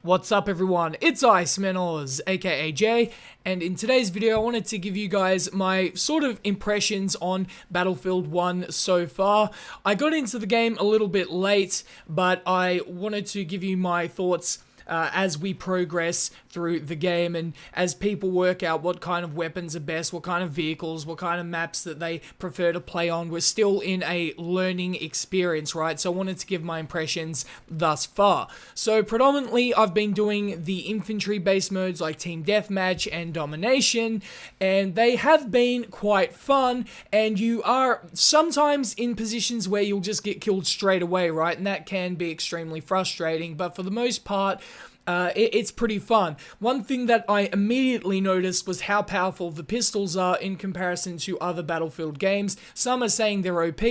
What's up everyone, it's Iceman Oz, aka Jay, and in today's video I wanted to give you guys my sort of impressions on Battlefield 1 so far. I got into the game a little bit late, but I wanted to give you my thoughts as we progress through the game and as people work out what kind of weapons are best, what kind of vehicles, what kind of maps that they prefer to play on. We're still in a learning experience, right? So I wanted to give my impressions thus far. So predominantly I've been doing the infantry based modes like Team Deathmatch and Domination, and they have been quite fun, and you are sometimes in positions where you'll just get killed straight away, right? And that can be extremely frustrating, but for the most part, it's pretty fun. One thing that I immediately noticed was how powerful the pistols are in comparison to other Battlefield games. Some are saying they're OP.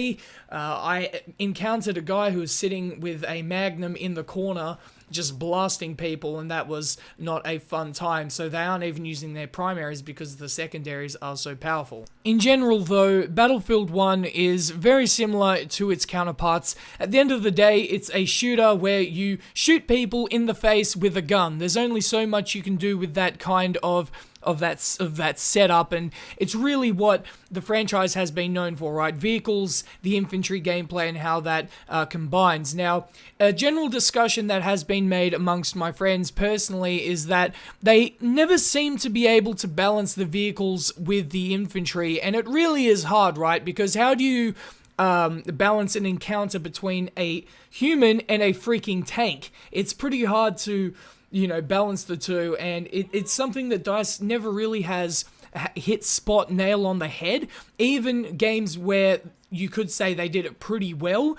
I encountered a guy who was sitting with a Magnum in the corner just blasting people, and that was not a fun time. So they aren't even using their primaries because the secondaries are so powerful. In general though, Battlefield 1 is very similar to its counterparts. At the end of the day, it's a shooter where you shoot people in the face with a gun. There's only so much you can do with that kind of that setup, and it's really what the franchise has been known for, right? Vehicles, the infantry gameplay, and how that combines. Now, a general discussion that has been made amongst my friends personally is that they never seem to be able to balance the vehicles with the infantry, and it really is hard, right? Because how do you balance an encounter between a human and a freaking tank? It's pretty hard to balance the two, and it's something that DICE never really has hit spot nail on the head. Even games where you could say they did it pretty well,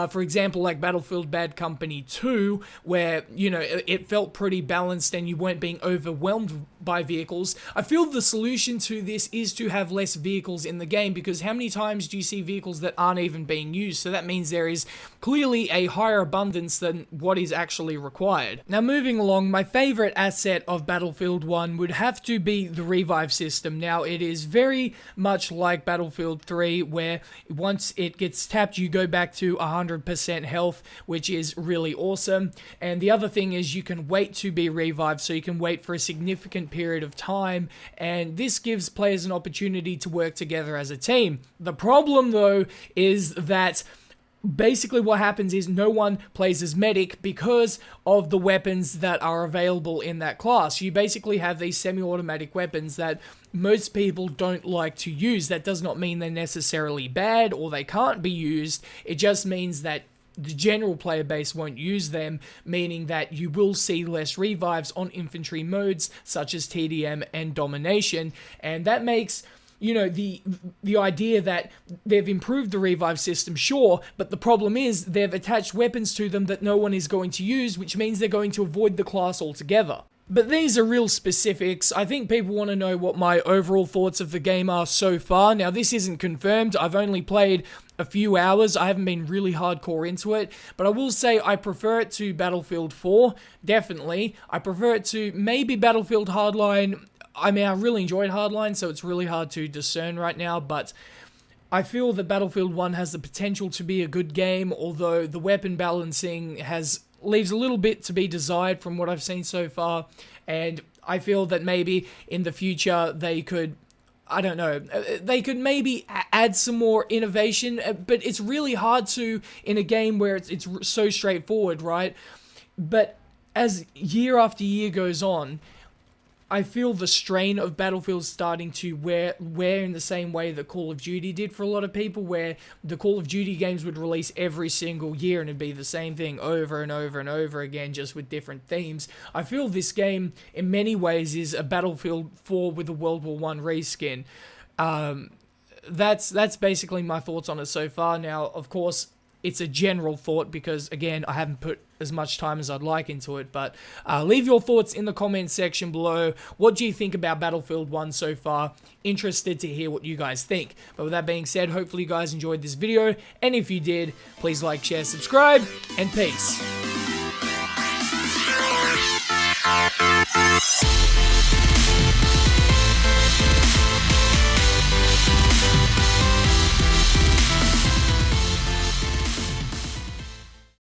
for example, like Battlefield Bad Company 2, where, it felt pretty balanced and you weren't being overwhelmed by vehicles. I feel the solution to this is to have less vehicles in the game, because how many times do you see vehicles that aren't even being used? So that means there is clearly a higher abundance than what is actually required. Now, moving along, my favorite asset of Battlefield 1 would have to be the revive system. Now, it is very much like Battlefield 3, where once it gets tapped, you go back to 100% health, which is really awesome. And the other thing is you can wait to be revived, so you can wait for a significant period of time, and this gives players an opportunity to work together as a team. The problem, though, is that basically what happens is no one plays as medic because of the weapons that are available in that class. You basically have these semi-automatic weapons that most people don't like to use. That does not mean they're necessarily bad or they can't be used. It just means that the general player base won't use them, meaning that you will see less revives on infantry modes such as TDM and Domination, and that makes the idea that they've improved the revive system, sure, but the problem is they've attached weapons to them that no one is going to use, which means they're going to avoid the class altogether. But these are real specifics. I think people want to know what my overall thoughts of the game are so far. Now, this isn't confirmed. I've only played a few hours. I haven't been really hardcore into it, but I will say I prefer it to Battlefield 4, definitely. I prefer it to maybe Battlefield Hardline. I mean, I really enjoyed Hardline, so it's really hard to discern right now, but I feel that Battlefield 1 has the potential to be a good game, although the weapon balancing leaves a little bit to be desired from what I've seen so far, and I feel that maybe in the future they could, I don't know, they could maybe add some more innovation, but it's really hard to in a game where it's so straightforward, right? But as year after year goes on, I feel the strain of Battlefield starting to wear in the same way that Call of Duty did for a lot of people, where the Call of Duty games would release every single year and it'd be the same thing over and over and over again, just with different themes. I feel this game, in many ways, is a Battlefield 4 with a World War I reskin. That's basically my thoughts on it so far. Now, of course, it's a general thought because, again, I haven't put as much time as I'd like into it, but leave your thoughts in the comments section below. What do you think about Battlefield 1 so far? Interested to hear what you guys think. But with that being said, hopefully you guys enjoyed this video, and if you did, please like, share, subscribe, and peace.